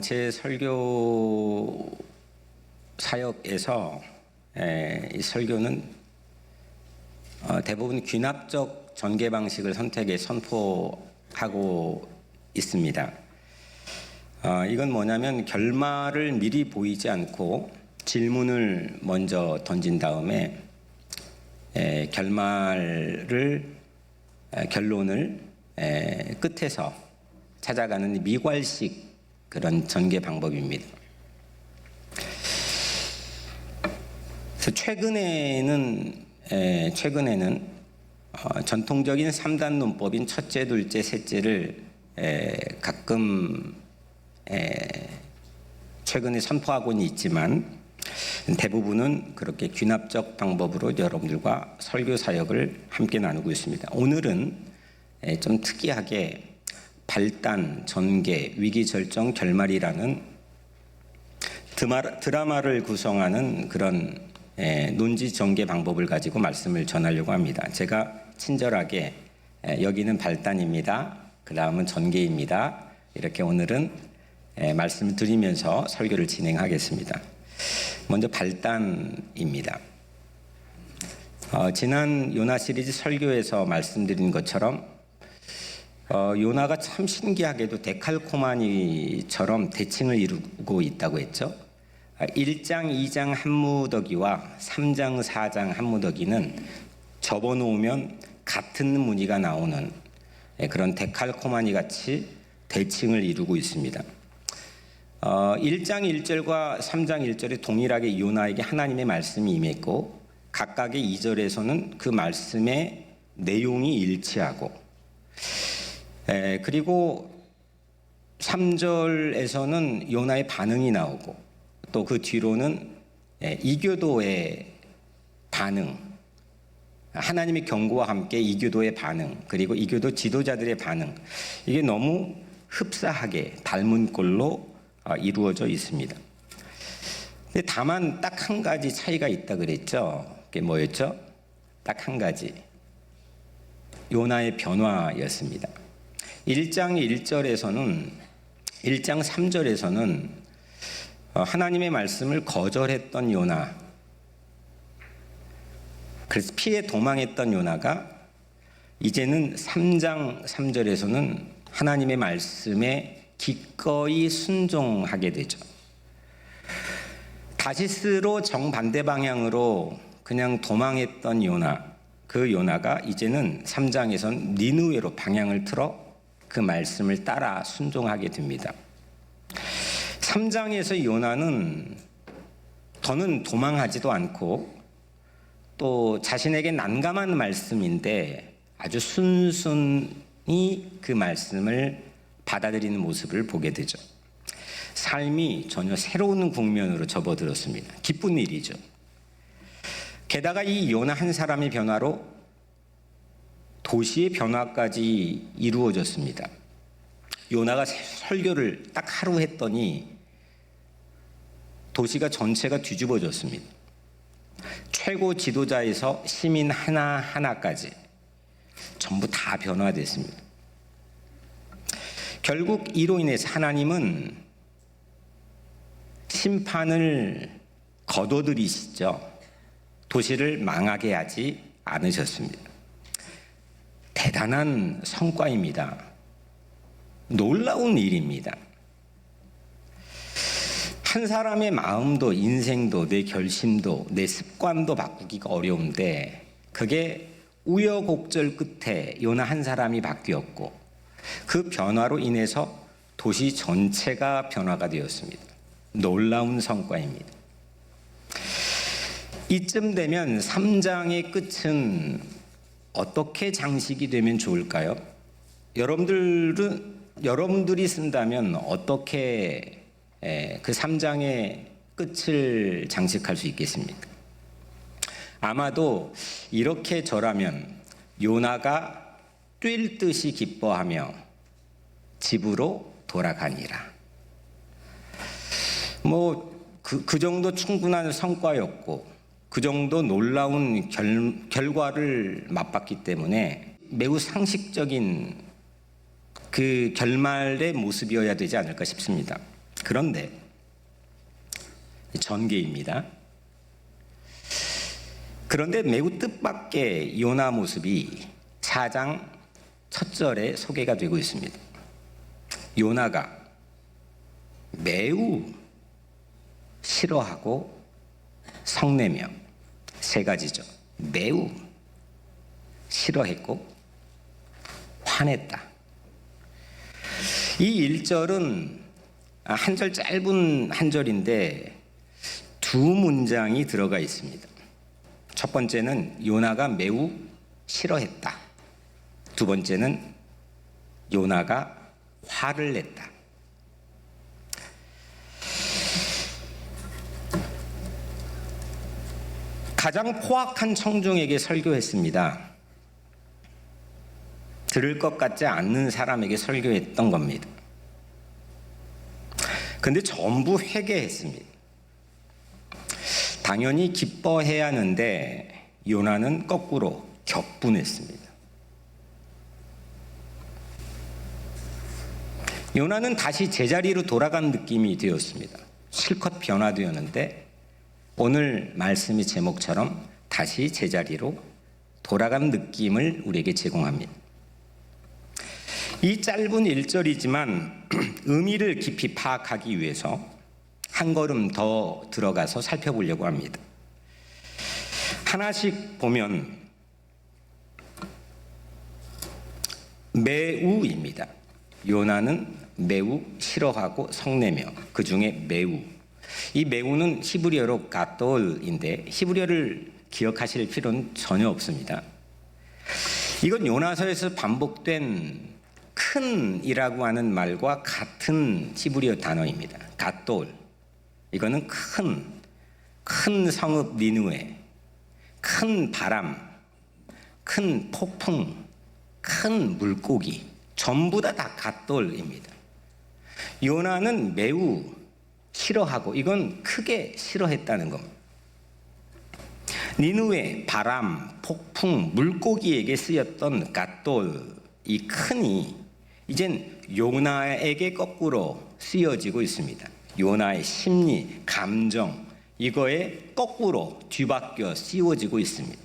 제 설교 사역에서 이 설교는 대부분 귀납적 전개 방식을 선포하고 있습니다. 이건 뭐냐면 결말을 미리 보이지 않고 질문을 먼저 던진 다음에 결론을 끝에서 찾아가는 미괄식 그런 전개 방법입니다. 그래서 최근에는 전통적인 3단 논법인 첫째, 둘째, 셋째를 가끔 최근에 선포하고는 있지만 대부분은 그렇게 귀납적 방법으로 여러분들과 설교 사역을 함께 나누고 있습니다. 오늘은 좀 특이하게 발단, 전개, 위기, 절정, 결말이라는 드라마를 구성하는 그런 논지 전개 방법을 가지고 말씀을 전하려고 합니다. 제가 친절하게 여기는 발단입니다. 그 다음은 전개입니다. 이렇게 오늘은 말씀을 드리면서 설교를 진행하겠습니다. 먼저 발단입니다. 지난 요나 시리즈 설교에서 말씀드린 것처럼 요나가 참 신기하게도 데칼코마니처럼 대칭을 이루고 있다고 했죠. 1장, 2장 한 무더기와 3장, 4장 한 무더기는 접어놓으면 같은 무늬가 나오는 그런 데칼코마니 같이 대칭을 이루고 있습니다. 1장 1절과 3장 1절에 동일하게 요나에게 하나님의 말씀이 임했고 각각의 2절에서는 그 말씀의 내용이 일치하고 그리고 3절에서는 요나의 반응이 나오고 또 그 뒤로는 이교도의 반응, 하나님의 경고와 함께 이교도의 반응, 그리고 이교도 지도자들의 반응, 이게 너무 흡사하게 닮은 꼴로 이루어져 있습니다. 근데 다만 딱 한 가지 차이가 있다 그랬죠. 그게 뭐였죠? 딱 한 가지. 요나의 변화였습니다. 1장 1절에서는 1장 3절에서는 하나님의 말씀을 거절했던 요나, 그래서 피해 도망했던 요나가 이제는 3장 3절에서는 하나님의 말씀에 기꺼이 순종하게 되죠. 다시스로 정반대 방향으로 그냥 도망했던 요나, 그 요나가 이제는 3장에선 니느웨로 방향을 틀어 그 말씀을 따라 순종하게 됩니다. 3장에서 요나는 더는 도망하지도 않고 또 자신에게 난감한 말씀인데 아주 순순히 그 말씀을 받아들이는 모습을 보게 되죠. 삶이 전혀 새로운 국면으로 접어들었습니다. 기쁜 일이죠. 게다가 이 요나 한 사람의 변화로 도시의 변화까지 이루어졌습니다. 요나가 설교를 딱 하루 했더니 도시가 전체가 뒤집어졌습니다. 최고 지도자에서 시민 하나하나까지 전부 다 변화됐습니다. 결국 이로 인해서 하나님은 심판을 거둬들이시죠. 도시를 망하게 하지 않으셨습니다. 대단한 성과입니다. 놀라운 일입니다. 한 사람의 마음도 인생도 내 결심도 내 습관도 바꾸기가 어려운데 그게 우여곡절 끝에 요나 한 사람이 바뀌었고 그 변화로 인해서 도시 전체가 변화가 되었습니다. 놀라운 성과입니다. 이쯤 되면 3장의 끝은 어떻게 장식이 되면 좋을까요? 여러분들이 쓴다면 어떻게 그 3장의 끝을 장식할 수 있겠습니까? 아마도 이렇게 절하면 요나가 뛸 듯이 기뻐하며 집으로 돌아가니라. 그 정도 충분한 성과였고 그 정도 놀라운 결과를 맛봤기 때문에 매우 상식적인 그 결말의 모습이어야 되지 않을까 싶습니다. 그런데 전개입니다. 그런데 매우 뜻밖의 요나 모습이 4장 첫 절에 소개가 되고 있습니다. 요나가 매우 싫어하고 성내며, 세 가지죠. 매우 싫어했고 화냈다. 이 1절은 한 절 짧은 한 절인데 두 문장이 들어가 있습니다. 첫 번째는 요나가 매우 싫어했다. 두 번째는 요나가 화를 냈다. 가장 포악한 청중에게 설교했습니다. 들을 것 같지 않는 사람에게 설교했던 겁니다. 근데 전부 회개했습니다. 당연히 기뻐해야 하는데 요나는 거꾸로 격분했습니다. 요나는 다시 제자리로 돌아간 느낌이 되었습니다. 실컷 변화되었는데 오늘 말씀의 제목처럼 다시 제자리로 돌아간 느낌을 우리에게 제공합니다. 이 짧은 1절이지만 의미를 깊이 파악하기 위해서 한 걸음 더 들어가서 살펴보려고 합니다. 하나씩 보면 매우입니다. 요나는 매우 싫어하고 성내며, 그 중에 매우. 이 매우는 히브리어로 가톨인데 히브리어를 기억하실 필요는 전혀 없습니다. 이건 요나서에서 반복된 큰이라고 하는 말과 같은 히브리어 단어입니다. 가톨. 이거는 큰 성읍 니느웨, 큰 바람, 큰 폭풍, 큰 물고기, 전부 다 가톨입니다. 요나는 매우 싫어하고, 이건 크게 싫어했다는 겁니다. 니느웨, 바람, 폭풍, 물고기에게 쓰였던 가톨, 이 큰이 이젠 요나에게 거꾸로 쓰여지고 있습니다. 요나의 심리, 감정, 이거에 거꾸로 뒤바뀌어 씌워지고 있습니다.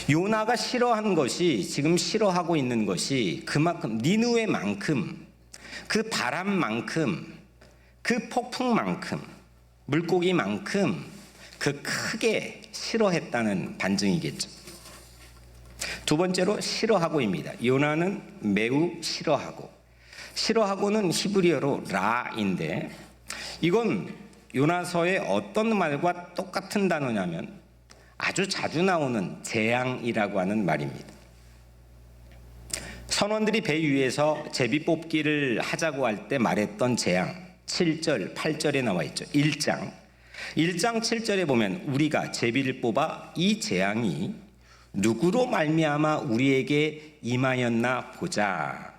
요나가 싫어한 것이, 지금 싫어하고 있는 것이 그만큼, 니느웨만큼, 그 바람만큼, 그 폭풍만큼, 물고기만큼 그 크게 싫어했다는 반증이겠죠. 두 번째로 싫어하고입니다. 요나는 매우 싫어하고, 싫어하고는 히브리어로 라인데 이건 요나서의 어떤 말과 똑같은 단어냐면 아주 자주 나오는 재앙이라고 하는 말입니다. 선원들이 배 위에서 제비 뽑기를 하자고 할 때 말했던 재앙, 7절, 8절에 나와 있죠. 1장 7절에 보면 우리가 제비를 뽑아 이 재앙이 누구로 말미암아 우리에게 임하였나 보자.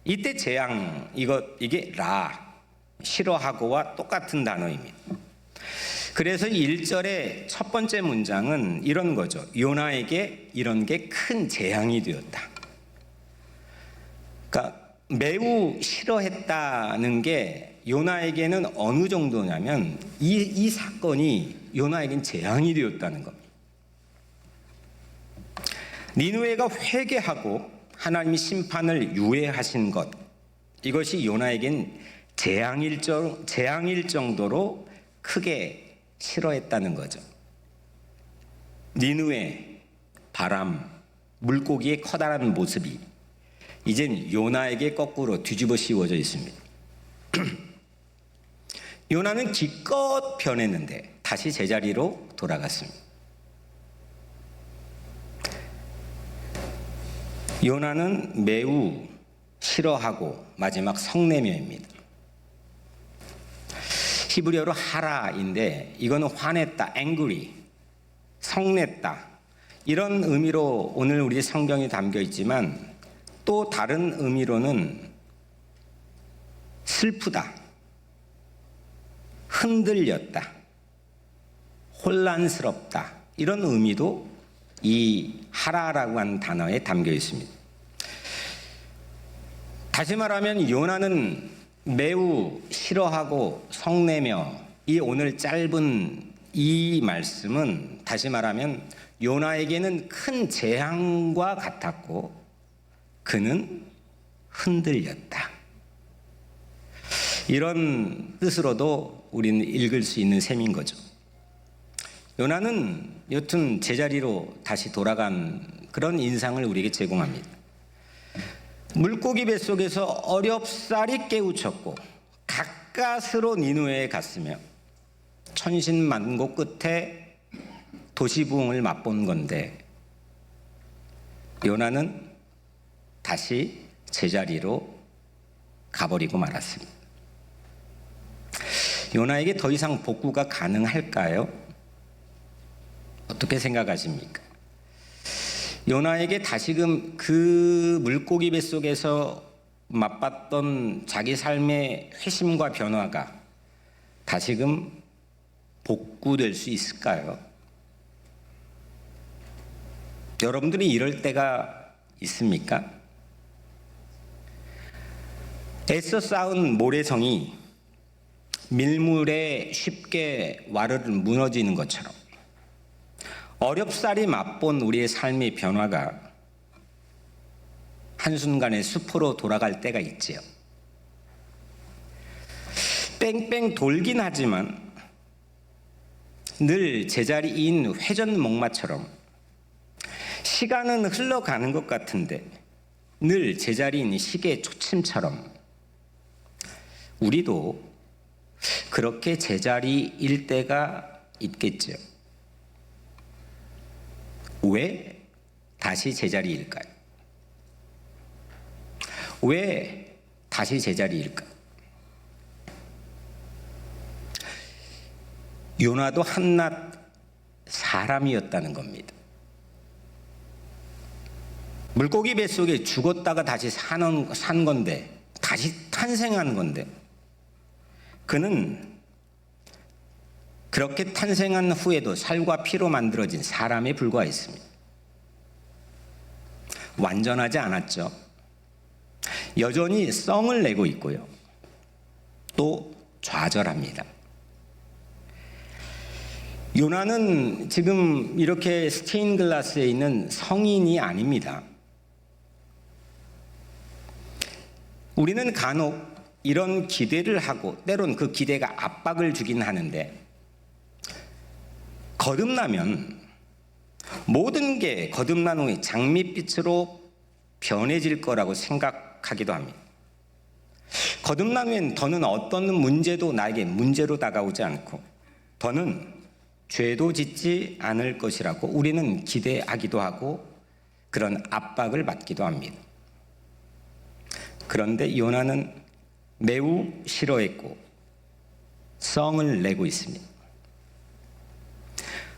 이때 재앙, 이게 라, 싫어하고와 똑같은 단어입니다. 그래서 1절의 첫 번째 문장은 이런 거죠. 요나에게 이런 게 큰 재앙이 되었다. 그러니까 매우 싫어했다는 게 요나에게는 어느 정도냐면 이 사건이 요나에겐 재앙이 되었다는 겁니다. 니느웨가 회개하고 하나님이 심판을 유예하신 것, 이것이 요나에겐 재앙일 정도로 크게 싫어했다는 거죠. 니느웨, 바람, 물고기의 커다란 모습이 이젠 요나에게 거꾸로 뒤집어 씌워져 있습니다. 요나는 기껏 변했는데 다시 제자리로 돌아갔습니다. 요나는 매우 싫어하고 마지막 성내며입니다. 히브리어로 하라인데 이거는 화냈다, angry, 성냈다, 이런 의미로 오늘 우리 성경에 담겨 있지만 또 다른 의미로는 슬프다, 흔들렸다, 혼란스럽다, 이런 의미도 이 하라라고 하는 단어에 담겨 있습니다. 다시 말하면 요나는 매우 싫어하고 성내며 이 오늘 짧은 이 말씀은 다시 말하면 요나에게는 큰 재앙과 같았고 그는 흔들렸다. 이런 뜻으로도 우리는 읽을 수 있는 셈인 거죠. 요나는 여튼 제자리로 다시 돌아간 그런 인상을 우리에게 제공합니다. 물고기 뱃속에서 어렵사리 깨우쳤고 가까스로 니느웨에 갔으며 천신만고 끝에 도시부흥을 맛본 건데 요나는 다시 제자리로 가버리고 말았습니다. 요나에게 더 이상 복구가 가능할까요? 어떻게 생각하십니까? 요나에게 다시금 그 물고기 뱃속에서 맛봤던 자기 삶의 회심과 변화가 다시금 복구될 수 있을까요? 여러분들이 이럴 때가 있습니까? 애써 쌓은 모래성이 밀물에 쉽게 와르르 무너지는 것처럼 어렵사리 맛본 우리의 삶의 변화가 한순간에 숲으로 돌아갈 때가 있지요. 뺑뺑 돌긴 하지만 늘 제자리인 회전목마처럼 시간은 흘러가는 것 같은데 늘 제자리인 시계 초침처럼 우리도 그렇게 제자리일 때가 있겠죠. 왜 다시 제자리일까요? 왜 다시 제자리일까요? 요나도 한낱 사람이었다는 겁니다. 물고기 뱃속에 죽었다가 다시 산 건데, 다시 탄생한 건데, 그는 그렇게 탄생한 후에도 살과 피로 만들어진 사람에 불과했습니다. 완전하지 않았죠. 여전히 썽을 내고 있고요. 또 좌절합니다. 요나는 지금 이렇게 스테인글라스에 있는 성인이 아닙니다. 우리는 간혹 이런 기대를 하고 때론 그 기대가 압박을 주긴 하는데 거듭나면 모든 게 거듭난 후에 장밋빛으로 변해질 거라고 생각하기도 합니다. 거듭난 후엔 더는 어떤 문제도 나에게 문제로 다가오지 않고 더는 죄도 짓지 않을 것이라고 우리는 기대하기도 하고 그런 압박을 받기도 합니다. 그런데 요나는 매우 싫어했고 썽을 내고 있습니다.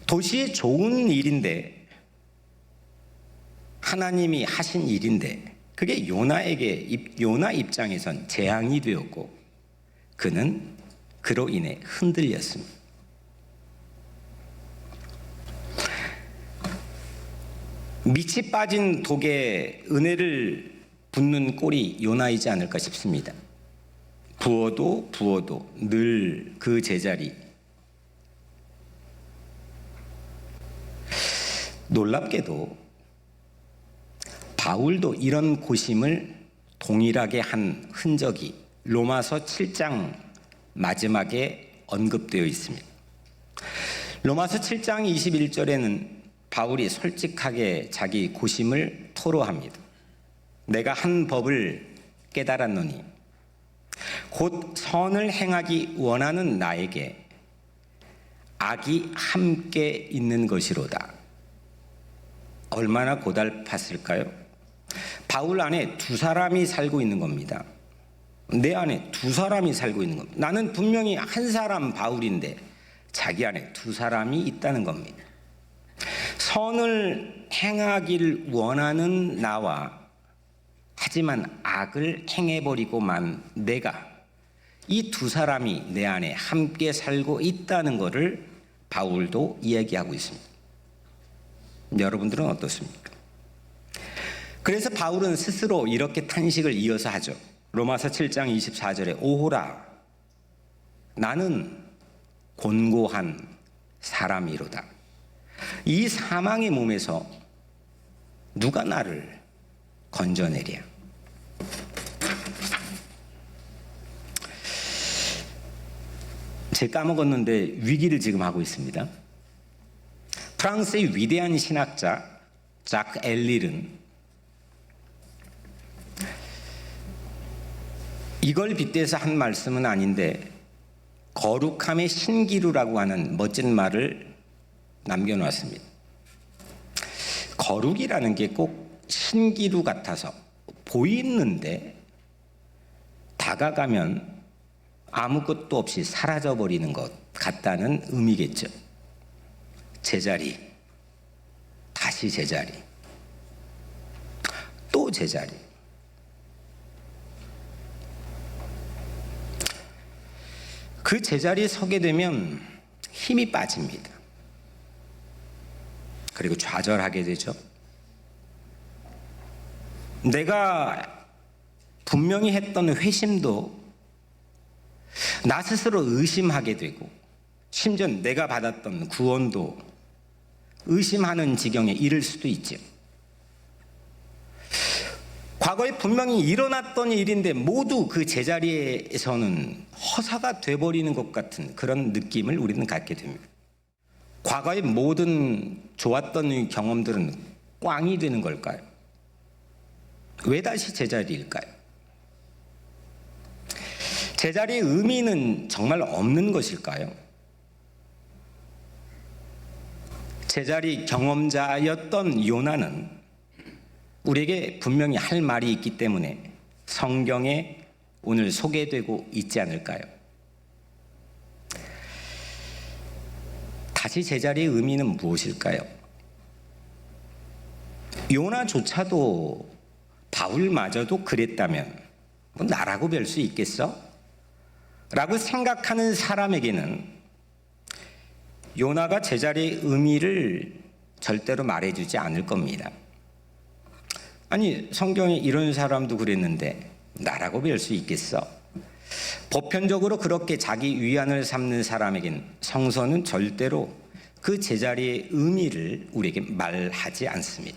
도시에 좋은 일인데 하나님이 하신 일인데 그게 요나 입장에선 재앙이 되었고 그는 그로 인해 흔들렸습니다. 밑이 빠진 독에 은혜를 붓는 꼴이 요나이지 않을까 싶습니다. 부어도 늘 그 제자리. 놀랍게도 바울도 이런 고심을 동일하게 한 흔적이 로마서 7장 마지막에 언급되어 있습니다. 로마서 7장 21절에는 바울이 솔직하게 자기 고심을 토로합니다. 내가 한 법을 깨달았노니 곧 선을 행하기 원하는 나에게 악이 함께 있는 것이로다. 얼마나 고달팠을까요? 바울 안에 두 사람이 살고 있는 겁니다. 내 안에 두 사람이 살고 있는 겁니다. 나는 분명히 한 사람 바울인데 자기 안에 두 사람이 있다는 겁니다. 선을 행하길 원하는 나와 하지만 악을 행해버리고만 내가 이 두 사람이 내 안에 함께 살고 있다는 것을 바울도 이야기하고 있습니다. 여러분들은 어떻습니까? 그래서 바울은 스스로 이렇게 탄식을 이어서 하죠. 로마서 7장 24절에 오호라 나는 곤고한 사람이로다. 이 사망의 몸에서 누가 나를 건져내랴. 제가 까먹었는데 위기를 지금 하고 있습니다. 프랑스의 위대한 신학자 작 엘릴은 이걸 빗대서 한 말씀은 아닌데 거룩함의 신기루라고 하는 멋진 말을 남겨놓았습니다. 거룩이라는 게 꼭 신기루 같아서 보이는데 다가가면 아무것도 없이 사라져버리는 것 같다는 의미겠죠. 제자리, 다시 제자리, 또 제자리. 그 제자리에 서게 되면 힘이 빠집니다. 그리고 좌절하게 되죠. 내가 분명히 했던 회심도 나 스스로 의심하게 되고, 심지어 내가 받았던 구원도 의심하는 지경에 이를 수도 있죠. 과거에 분명히 일어났던 일인데 모두 그 제자리에서는 허사가 돼버리는 것 같은 그런 느낌을 우리는 갖게 됩니다. 과거의 모든 좋았던 경험들은 꽝이 되는 걸까요? 왜 다시 제자리일까요? 제자리의 의미는 정말 없는 것일까요? 제자리 경험자였던 요나는 우리에게 분명히 할 말이 있기 때문에 성경에 오늘 소개되고 있지 않을까요? 다시 제자리의 의미는 무엇일까요? 요나조차도 바울마저도 그랬다면 뭐 나라고 별 수 있겠어? 라고 생각하는 사람에게는 요나가 제자리의 의미를 절대로 말해주지 않을 겁니다. 아니, 성경에 이런 사람도 그랬는데 나라고 별 수 있겠어? 보편적으로 그렇게 자기 위안을 삼는 사람에겐 성서는 절대로 그 제자리의 의미를 우리에게 말하지 않습니다.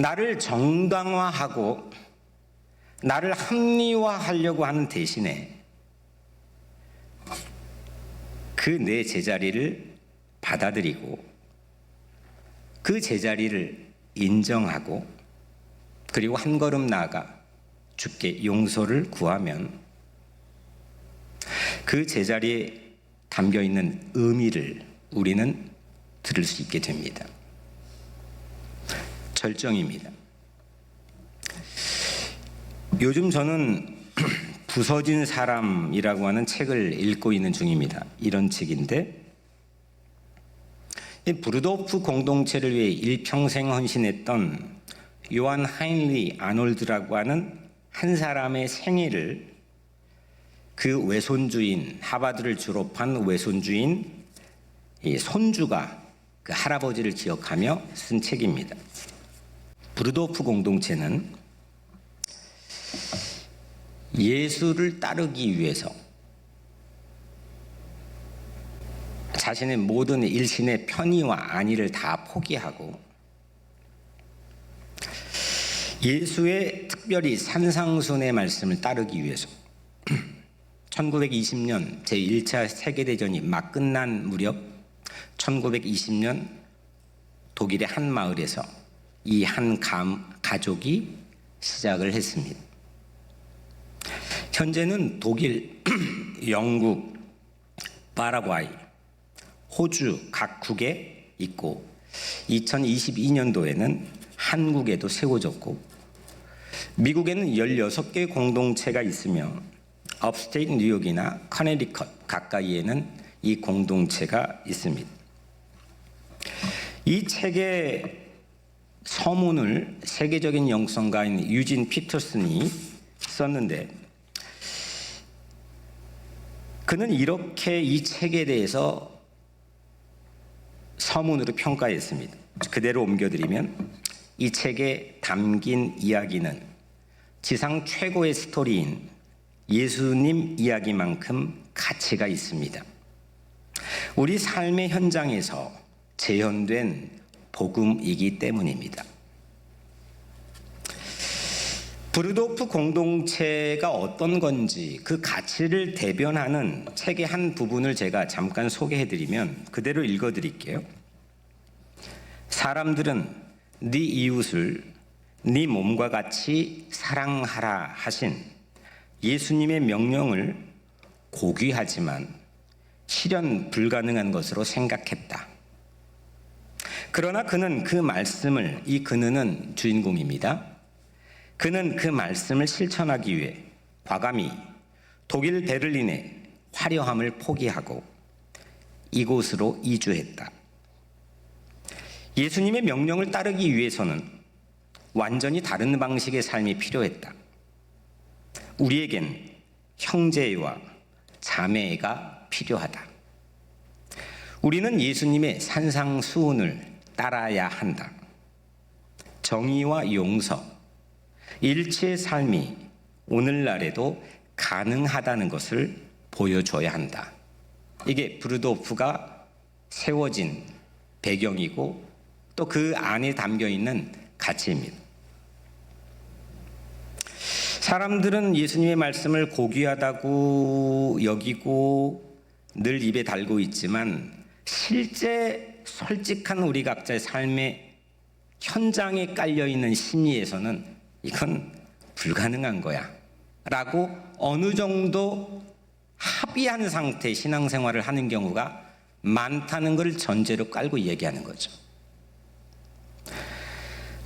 나를 정당화하고 나를 합리화하려고 하는 대신에 그 내 제자리를 받아들이고 그 제자리를 인정하고 그리고 한 걸음 나아가 주께 용서를 구하면 그 제자리에 담겨있는 의미를 우리는 들을 수 있게 됩니다. 절정입니다. 요즘 저는 부서진 사람이라고 하는 책을 읽고 있는 중입니다. 이런 책인데 브루도프 공동체를 위해 일평생 헌신했던 요한 하인리 아놀드라고 하는 한 사람의 생애를 그 외손주인, 하버드를 졸업한 외손주인 손주가 그 할아버지를 기억하며 쓴 책입니다. 브루도프 공동체는 예수를 따르기 위해서 자신의 모든 일신의 편의와 안위를 다 포기하고 예수의 특별히 산상순의 말씀을 따르기 위해서 1920년 제1차 세계대전이 막 끝난 무렵 1920년 독일의 한 마을에서 이 한 가족이 시작을 했습니다. 현재는 독일, 영국, 파라과이, 호주 각국에 있고 2022년도에는 한국에도 세워졌고 미국에는 16개 공동체가 있으며 업스테이트 뉴욕이나 커네디컷 가까이에는 이 공동체가 있습니다. 이 책의 서문을 세계적인 영성가인 유진 피터슨이 썼는데 그는 이렇게 이 책에 대해서 서문으로 평가했습니다. 그대로 옮겨드리면 이 책에 담긴 이야기는 지상 최고의 스토리인 예수님 이야기만큼 가치가 있습니다. 우리 삶의 현장에서 재현된 복음이기 때문입니다. 브루도프 공동체가 어떤 건지 그 가치를 대변하는 책의 한 부분을 제가 잠깐 소개해드리면 그대로 읽어드릴게요. 사람들은 네 이웃을 네 몸과 같이 사랑하라 하신 예수님의 명령을 고귀하지만 실현 불가능한 것으로 생각했다. 그러나 그는 그 말씀을, 이 그는 주인공입니다. 그는 그 말씀을 실천하기 위해 과감히 독일 베를린의 화려함을 포기하고 이곳으로 이주했다. 예수님의 명령을 따르기 위해서는 완전히 다른 방식의 삶이 필요했다. 우리에겐 형제와 자매가 필요하다. 우리는 예수님의 산상수훈을 따라야 한다. 정의와 용서, 일체의 삶이 오늘날에도 가능하다는 것을 보여줘야 한다. 이게 브루도프가 세워진 배경이고 또 그 안에 담겨있는 가치입니다. 사람들은 예수님의 말씀을 고귀하다고 여기고 늘 입에 달고 있지만 실제 솔직한 우리 각자의 삶의 현장에 깔려있는 심리에서는 이건 불가능한 거야 라고 어느 정도 합의한 상태의 신앙생활을 하는 경우가 많다는 것을 전제로 깔고 얘기하는 거죠.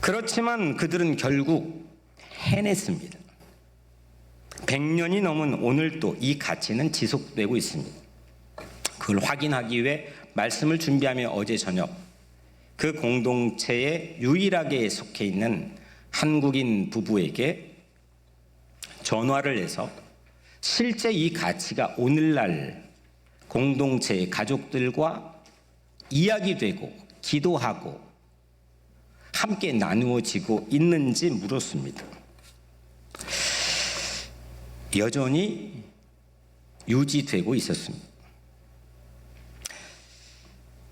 그렇지만 그들은 결국 해냈습니다. 100년이 넘은 오늘도 이 가치는 지속되고 있습니다. 그걸 확인하기 위해 말씀을 준비하며 어제 저녁 그 공동체에 유일하게 속해 있는 한국인 부부에게 전화를 해서 실제 이 가치가 오늘날 공동체의 가족들과 이야기되고 기도하고 함께 나누어지고 있는지 물었습니다. 여전히 유지되고 있었습니다.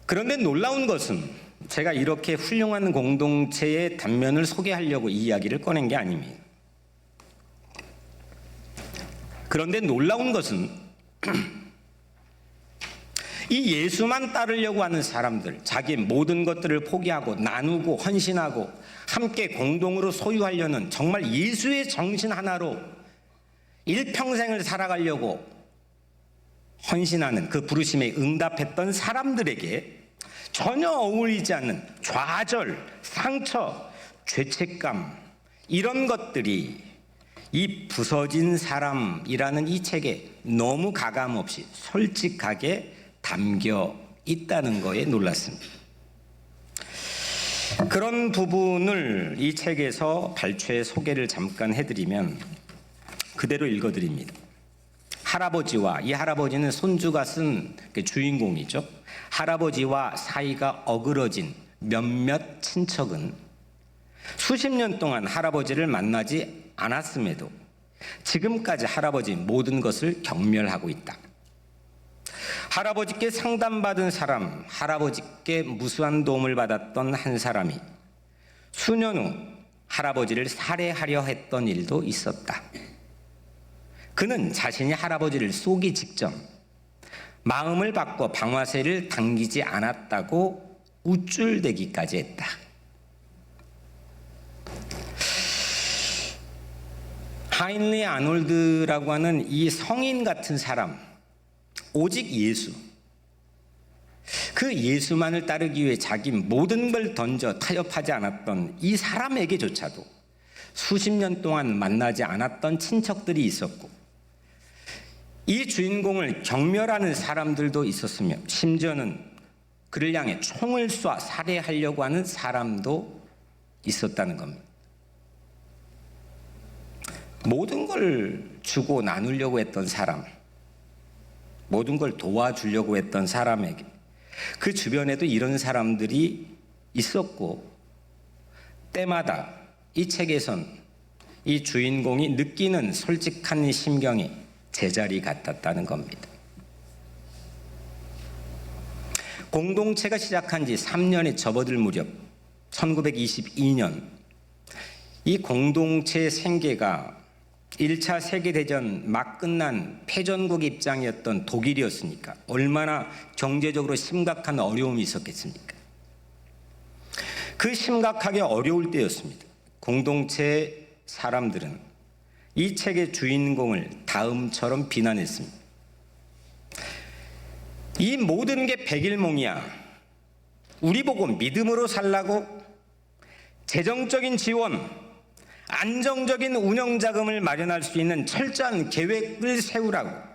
그런데 놀라운 것은 제가 이렇게 훌륭한 공동체의 단면을 소개하려고 이 이야기를 꺼낸 게 아닙니다. 그런데 놀라운 것은 이 예수만 따르려고 하는 사람들, 자기 모든 것들을 포기하고 나누고 헌신하고 함께 공동으로 소유하려는 정말 예수의 정신 하나로 일평생을 살아가려고 헌신하는 그 부르심에 응답했던 사람들에게 전혀 어울리지 않는 좌절, 상처, 죄책감 이런 것들이 이 부서진 사람이라는 이 책에 너무 가감없이 솔직하게 담겨 있다는 거에 놀랐습니다. 그런 부분을 이 책에서 발췌 소개를 잠깐 해드리면 그대로 읽어드립니다. 할아버지와, 이 할아버지는 손주가 쓴 주인공이죠. 할아버지와 사이가 어그러진 몇몇 친척은 수십 년 동안 할아버지를 만나지 않았음에도 지금까지 할아버지 모든 것을 경멸하고 있다. 할아버지께 상담받은 사람, 할아버지께 무수한 도움을 받았던 한 사람이 수년 후 할아버지를 살해하려 했던 일도 있었다. 그는 자신이 할아버지를 쏘기 직전 마음을 바꿔 방아쇠를 당기지 않았다고 우쭐대기까지 했다. 하인리 아놀드라고 하는 이 성인 같은 사람, 오직 예수, 그 예수만을 따르기 위해 자기 모든 걸 던져 타협하지 않았던 이 사람에게조차도 수십 년 동안 만나지 않았던 친척들이 있었고 이 주인공을 경멸하는 사람들도 있었으며 심지어는 그를 향해 총을 쏴 살해하려고 하는 사람도 있었다는 겁니다. 모든 걸 주고 나누려고 했던 사람, 모든 걸 도와주려고 했던 사람에게 그 주변에도 이런 사람들이 있었고 때마다 이 책에선 이 주인공이 느끼는 솔직한 심경이 제자리 같았다는 겁니다. 공동체가 시작한 지 3년에 접어들 무렵 1922년 이 공동체의 생계가 1차 세계대전 막 끝난 패전국 입장이었던 독일이었으니까 얼마나 경제적으로 심각한 어려움이 있었겠습니까? 그 심각하게 어려울 때였습니다. 공동체 사람들은 이 책의 주인공을 다음처럼 비난했습니다. 이 모든 게 백일몽이야. 우리 보고 믿음으로 살라고? 재정적인 지원, 안정적인 운영자금을 마련할 수 있는 철저한 계획을 세우라고.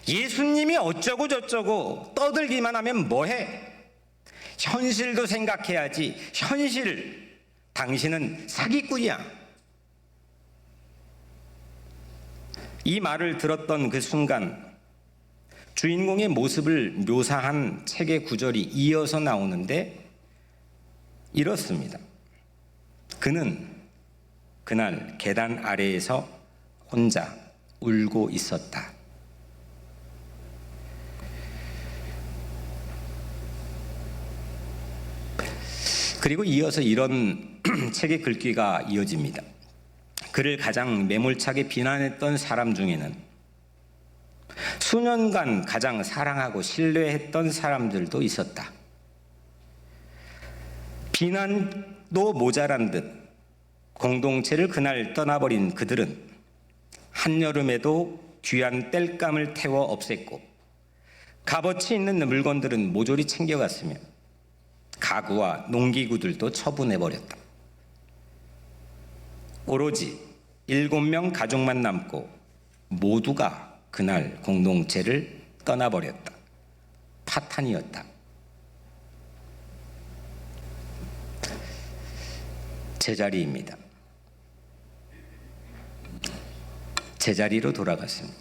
예수님이 어쩌고 저쩌고 떠들기만 하면 뭐해? 현실도 생각해야지. 현실, 당신은 사기꾼이야. 이 말을 들었던 그 순간 주인공의 모습을 묘사한 책의 구절이 이어서 나오는데 이렇습니다. 그는 그날 계단 아래에서 혼자 울고 있었다. 그리고 이어서 이런 책의 글귀가 이어집니다. 그를 가장 매몰차게 비난했던 사람 중에는 수년간 가장 사랑하고 신뢰했던 사람들도 있었다. 비난도 모자란 듯 공동체를 그날 떠나버린 그들은 한여름에도 귀한 땔감을 태워 없앴고 값어치 있는 물건들은 모조리 챙겨갔으며 가구와 농기구들도 처분해버렸다. 오로지 7명 가족만 남고 모두가 그날 공동체를 떠나버렸다. 파탄이었다. 제자리입니다. 제자리로 돌아갔습니다.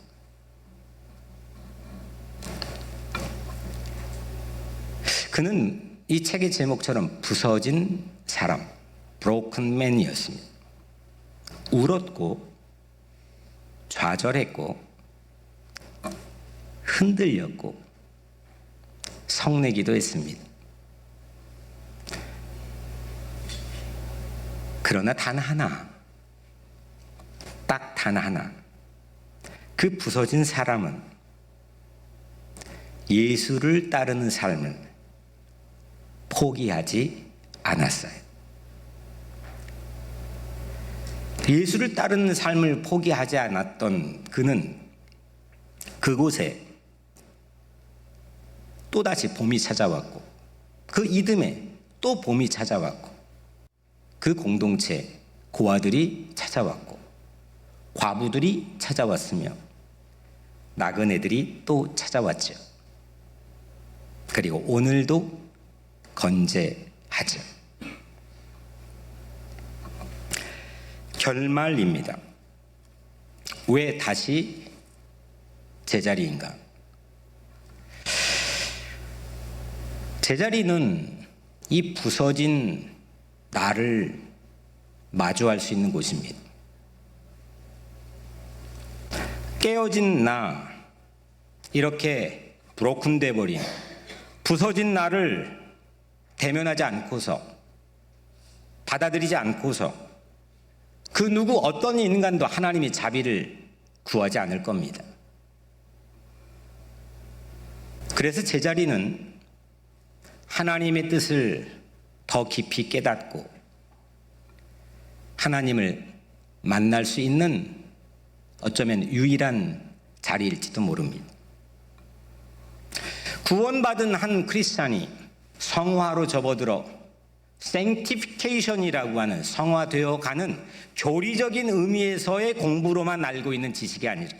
그는 이 책의 제목처럼 부서진 사람, broken man이었습니다. 울었고 좌절했고 흔들렸고 성내기도 했습니다. 그러나 단 하나, 딱 단 하나, 그 부서진 사람은 예수를 따르는 삶을 포기하지 않았어요. 예수를 따르는 삶을 포기하지 않았던 그는 그곳에 또다시 봄이 찾아왔고 그 이듬해 또 봄이 찾아왔고 그 공동체 고아들이 찾아왔고 과부들이 찾아왔으며 나그네들이 또 찾아왔죠. 그리고 오늘도 건재하죠. 결말입니다. 왜 다시 제자리인가? 제자리는 이 부서진 나를 마주할 수 있는 곳입니다. 깨어진 나, 이렇게 브로큰돼 버린 부서진 나를 대면하지 않고서 받아들이지 않고서 그 누구 어떤 인간도 하나님의 자비를 구하지 않을 겁니다. 그래서 제자리는 하나님의 뜻을 더 깊이 깨닫고 하나님을 만날 수 있는 어쩌면 유일한 자리일지도 모릅니다. 구원받은 한 크리스찬이 성화로 접어들어 sanctification이라고 하는 성화되어 가는 교리적인 의미에서의 공부로만 알고 있는 지식이 아니라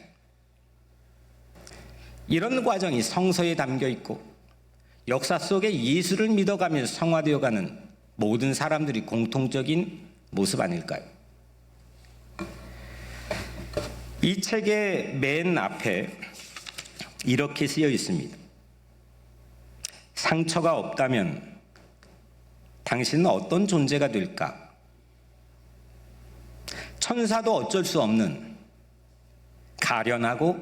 이런 과정이 성서에 담겨 있고 역사 속에 예수를 믿어가며 성화되어 가는 모든 사람들이 공통적인 모습 아닐까요? 이 책의 맨 앞에 이렇게 쓰여 있습니다. 상처가 없다면 당신은 어떤 존재가 될까? 천사도 어쩔 수 없는 가련하고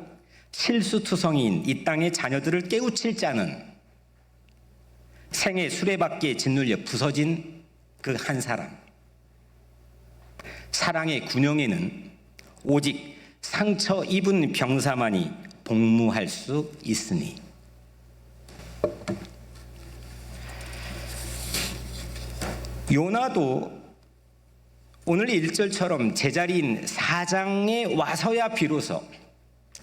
실수투성이인 이 땅의 자녀들을 깨우칠 자는 생애 수레바퀴에 짓눌려 부서진 그 한 사람. 사랑의 군용에는 오직 상처 입은 병사만이 복무할 수 있으니. 요나도 오늘 1절처럼 제자리인 4장에 와서야 비로소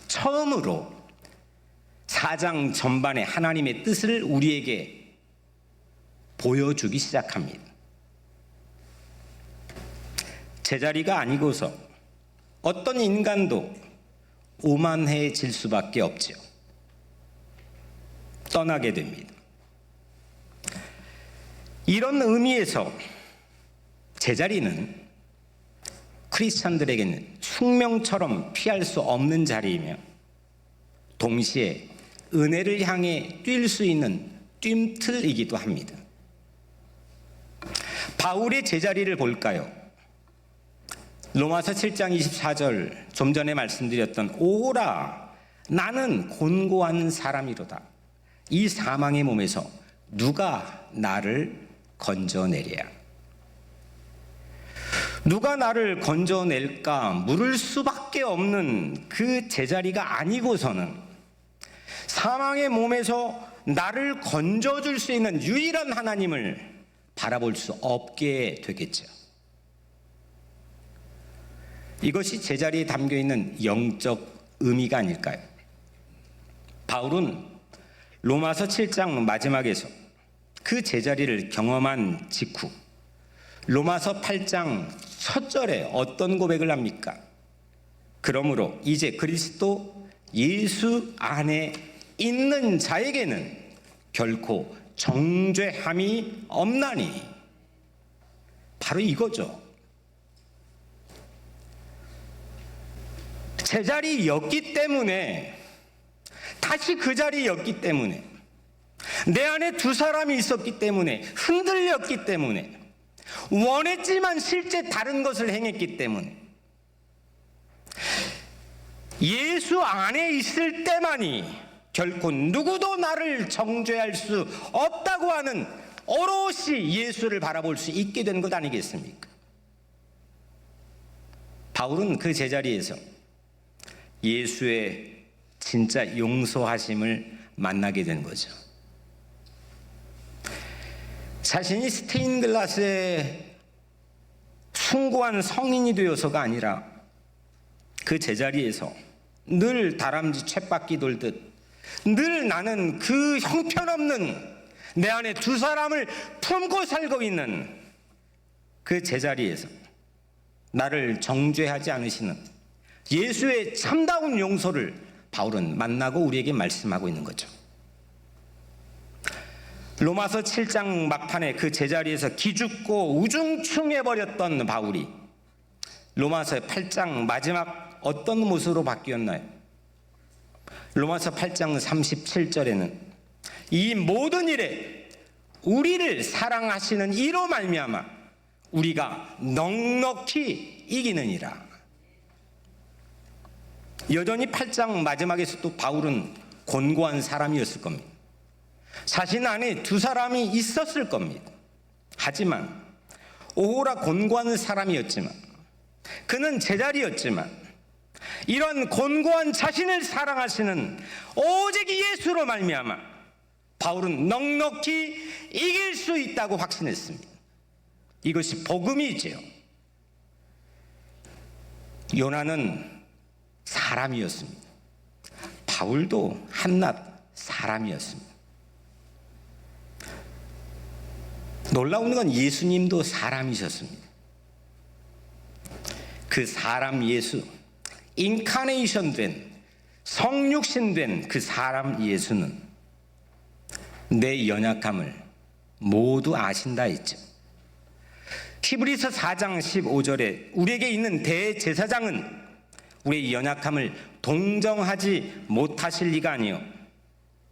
처음으로 4장 전반에 하나님의 뜻을 우리에게 보여주기 시작합니다. 제자리가 아니고서 어떤 인간도 오만해질 수밖에 없죠. 떠나게 됩니다. 이런 의미에서 제자리는 크리스찬들에게는 숙명처럼 피할 수 없는 자리이며 동시에 은혜를 향해 뛸 수 있는 뜀틀이기도 합니다. 바울의 제자리를 볼까요? 로마서 7장 24절, 좀 전에 말씀드렸던 오라 나는 곤고한 사람이로다. 이 사망의 몸에서 누가 나를 건져내랴. 누가 나를 건져낼까 물을 수밖에 없는 그 제자리가 아니고서는 사망의 몸에서 나를 건져줄 수 있는 유일한 하나님을 바라볼 수 없게 되겠죠. 이것이 제자리에 담겨있는 영적 의미가 아닐까요? 바울은 로마서 7장 마지막에서 그 제자리를 경험한 직후 로마서 8장 첫 절에 어떤 고백을 합니까? 그러므로 이제 그리스도 예수 안에 있는 자에게는 결코 정죄함이 없나니. 바로 이거죠. 제자리였기 때문에, 다시 그 자리였기 때문에, 내 안에 두 사람이 있었기 때문에, 흔들렸기 때문에, 원했지만 실제 다른 것을 행했기 때문에, 예수 안에 있을 때만이 결코 누구도 나를 정죄할 수 없다고 하는 오롯이 예수를 바라볼 수 있게 된 것 아니겠습니까? 바울은 그 제자리에서 예수의 진짜 용서하심을 만나게 된 거죠. 자신이 스테인글라스에 숭고한 성인이 되어서가 아니라 그 제자리에서 늘 다람쥐 쳇바퀴 돌듯 늘 나는 그 형편없는 내 안에 두 사람을 품고 살고 있는 그 제자리에서 나를 정죄하지 않으시는 예수의 참다운 용서를 바울은 만나고 우리에게 말씀하고 있는 거죠. 로마서 7장 막판에 그 제자리에서 기죽고 우중충해버렸던 바울이 로마서 8장 마지막 어떤 모습으로 바뀌었나요? 로마서 8장 37절에는 이 모든 일에 우리를 사랑하시는 이로 말미암아 우리가 넉넉히 이기느니라. 여전히 8장 마지막에서 또 바울은 곤고한 사람이었을 겁니다. 자신 안에 두 사람이 있었을 겁니다. 하지만 오호라 곤고한 사람이었지만, 그는 제자리였지만, 이런 곤고한 자신을 사랑하시는 오직 예수로 말미암아 바울은 넉넉히 이길 수 있다고 확신했습니다. 이것이 복음이지요. 요나는 사람이었습니다. 바울도 한낱 사람이었습니다. 놀라운 건 예수님도 사람이셨습니다. 그 사람 예수, 인카네이션 된, 성육신 된 그 사람 예수는 내 연약함을 모두 아신다 했죠. 히브리서 4장 15절에 우리에게 있는 대제사장은 우리의 연약함을 동정하지 못하실 리가 아니요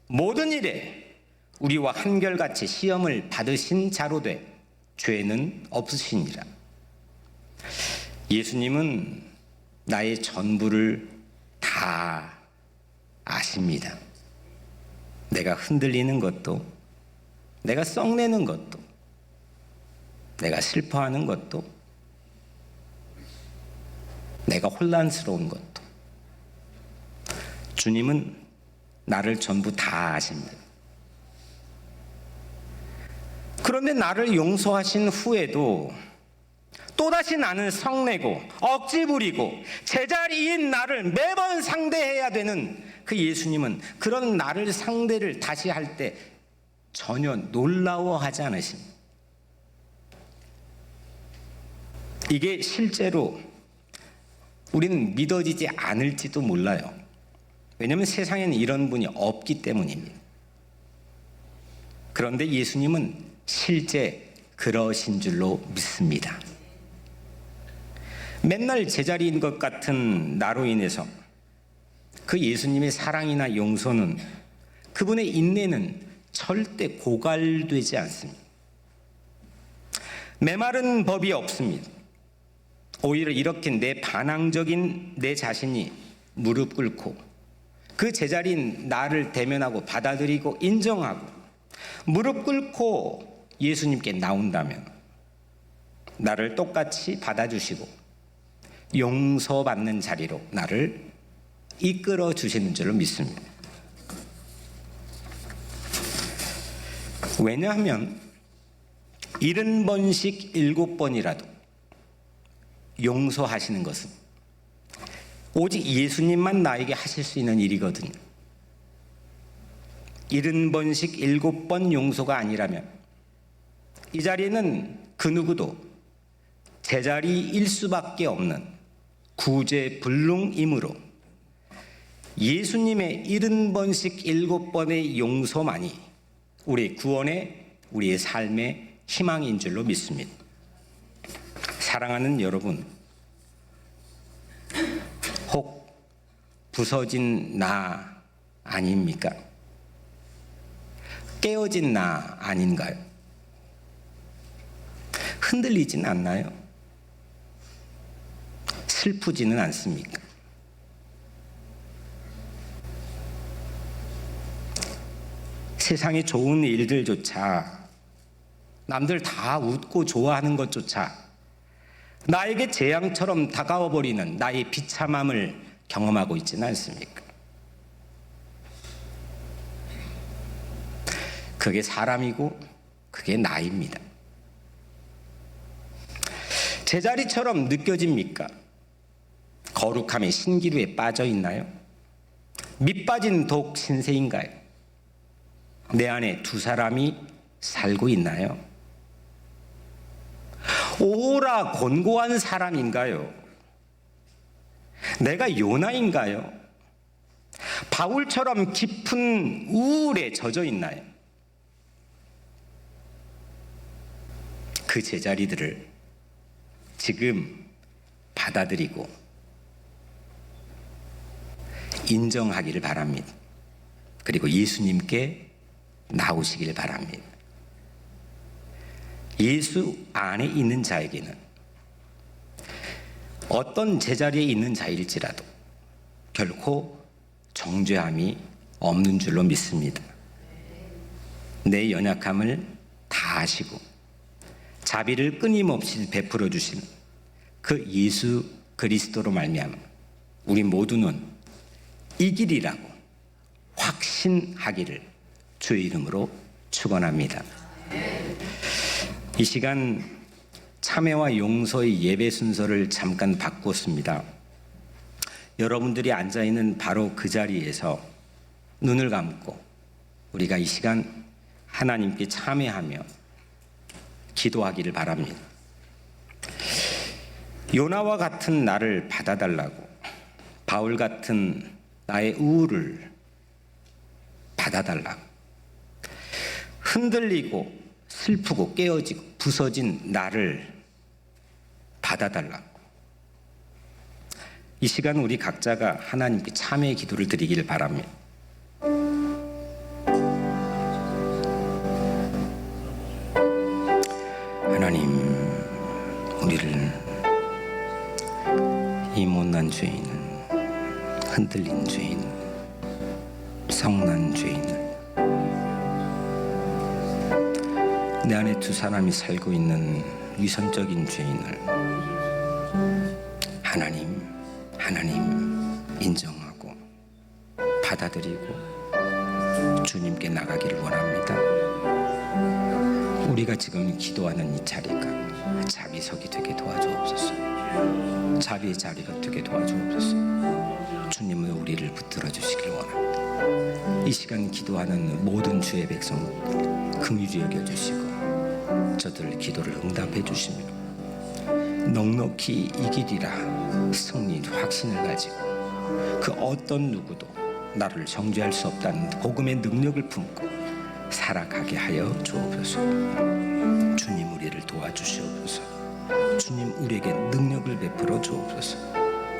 모든 일에 우리와 한결같이 시험을 받으신 자로 돼 죄는 없으시니라. 예수님은 나의 전부를 다 아십니다. 내가 흔들리는 것도, 내가 썩내는 것도, 내가 슬퍼하는 것도, 내가 혼란스러운 것도. 주님은 나를 전부 다 아십니다. 그런데 나를 용서하신 후에도 또다시 나는 성내고 억지 부리고 제자리인 나를 매번 상대해야 되는 그 예수님은 그런 나를 상대를 다시 할 때 전혀 놀라워하지 않으십니다. 이게 실제로 우리는 믿어지지 않을지도 몰라요. 왜냐하면 세상에는 이런 분이 없기 때문입니다. 그런데 예수님은 실제 그러신 줄로 믿습니다. 맨날 제자리인 것 같은 나로 인해서 그 예수님의 사랑이나 용서는, 그분의 인내는 절대 고갈되지 않습니다. 메마른 법이 없습니다. 오히려 이렇게 내 반항적인 내 자신이 무릎 꿇고 그 제자리인 나를 대면하고 받아들이고 인정하고 무릎 꿇고 예수님께 나온다면 나를 똑같이 받아주시고 용서받는 자리로 나를 이끌어 주시는 줄로 믿습니다. 왜냐하면 70번씩 7번이라도 용서하시는 것은 오직 예수님만 나에게 하실 수 있는 일이거든요. 70번씩 7번 용서가 아니라면 이 자리에는 그 누구도 제자리일 수밖에 없는 구제불능이므로 예수님의 70번씩 7번의 용서만이 우리의 구원의, 우리의 삶의 희망인 줄로 믿습니다. 사랑하는 여러분, 혹 부서진 나 아닙니까? 깨어진 나 아닌가요? 흔들리진 않나요? 슬프지는 않습니까? 세상에 좋은 일들조차, 남들 다 웃고 좋아하는 것조차 나에게 재앙처럼 다가와 버리는 나의 비참함을 경험하고 있지는 않습니까? 그게 사람이고 그게 나입니다. 제자리처럼 느껴집니까? 거룩함의 신기루에 빠져 있나요? 밑 빠진 독 신세인가요? 내 안에 두 사람이 살고 있나요? 오라 곤고한 사람인가요? 내가 요나인가요? 바울처럼 깊은 우울에 젖어 있나요? 그 제자리들을 지금 받아들이고 인정하기를 바랍니다. 그리고 예수님께 나오시길 바랍니다. 예수 안에 있는 자에게는 어떤 제자리에 있는 자일지라도 결코 정죄함이 없는 줄로 믿습니다. 내 연약함을 다 아시고 자비를 끊임없이 베풀어 주시는 그 예수 그리스도로 말미암아 우리 모두는 이 길이라고 확신하기를 주의 이름으로 축원합니다. 이 시간 참회와 용서의 예배 순서를 잠깐 바꿨습니다. 여러분들이 앉아있는 바로 그 자리에서 눈을 감고 우리가 이 시간 하나님께 참회하며 기도하기를 바랍니다. 요나와 같은 나를 받아달라고, 바울 같은 나의 우울을 받아달라고, 흔들리고 슬프고 깨어지고 부서진 나를 받아달라고. 이 시간 우리 각자가 하나님께 참회의 기도를 드리기를 바랍니다. 하나님, 우리를 고난 죄인은, 흔들린 죄인, 성난 죄인을, 내 안에 두 사람이 살고 있는 위선적인 죄인을 하나님 인정하고 받아들이고 주님께 나가기를 원합니다. 우리가 지금 기도하는 이 자리가 자비석이 되게 도와주옵소서. 자비의 자리가 되게 도와주옵소서. 주님은 우리를 붙들어 주시길 원합니다. 이 시간 기도하는 모든 주의 백성 긍휼히 여겨주시고 저들 기도를 응답해 주시며 넉넉히 이기리라 승리 확신을 가지고 그 어떤 누구도 나를 정죄할 수 없다는 복음의 능력을 품고 살아가게 하여 주옵소서. 주님 우리를 도와주시옵소서. 주님 우리에게 능력을 베풀어 주옵소서.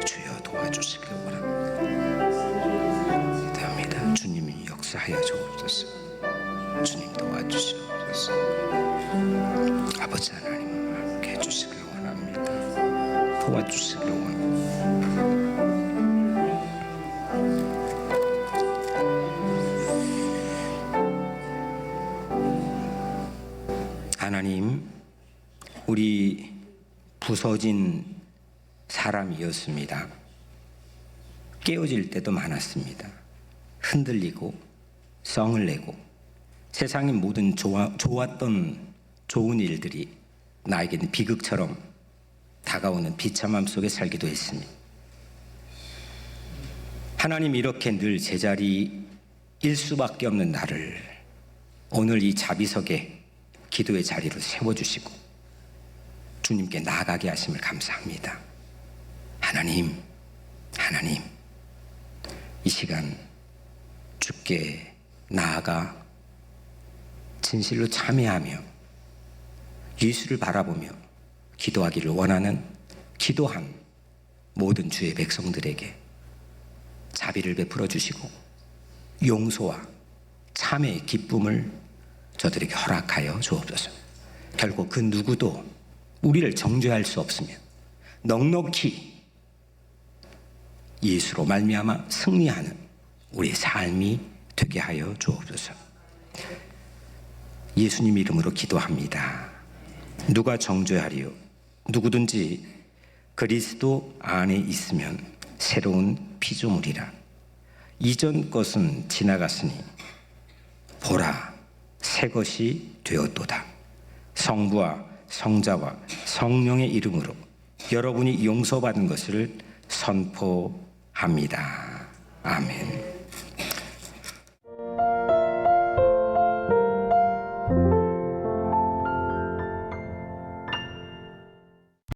주여 도와주시길 원합니다. 기도합니다. 주님이 역사하여 주옵소서. 주님 도와주시옵소서. 아버지 하나님 함께 해주시길 원합니다. 도와주시길 원합니다. 하나님, 우리 부서진 사람이었습니다. 깨어질 때도 많았습니다. 흔들리고 성을 내고 세상의 모든 좋았던 좋은 일들이 나에게는 비극처럼 다가오는 비참함 속에 살기도 했습니다. 하나님, 이렇게 늘 제자리일 수밖에 없는 나를 오늘 이 자비석에 기도의 자리로 세워주시고 주님께 나아가게 하심을 감사합니다. 하나님, 이 시간 주께 나아가 진실로 참회하며 예수를 바라보며 기도하기를 원하는 기도한 모든 주의 백성들에게 자비를 베풀어 주시고 용서와 참회의 기쁨을 저들에게 허락하여 주옵소서. 결국 그 누구도 우리를 정죄할 수 없으며 넉넉히 예수로 말미암아 승리하는 우리의 삶이 되게 하여 주옵소서. 예수님 이름으로 기도합니다. 누가 정죄하리요? 누구든지 그리스도 안에 있으면 새로운 피조물이라. 이전 것은 지나갔으니 보라 새 것이 되었도다. 성부와 성자와 성령의 이름으로 여러분이 용서받은 것을 선포합니다. 아멘.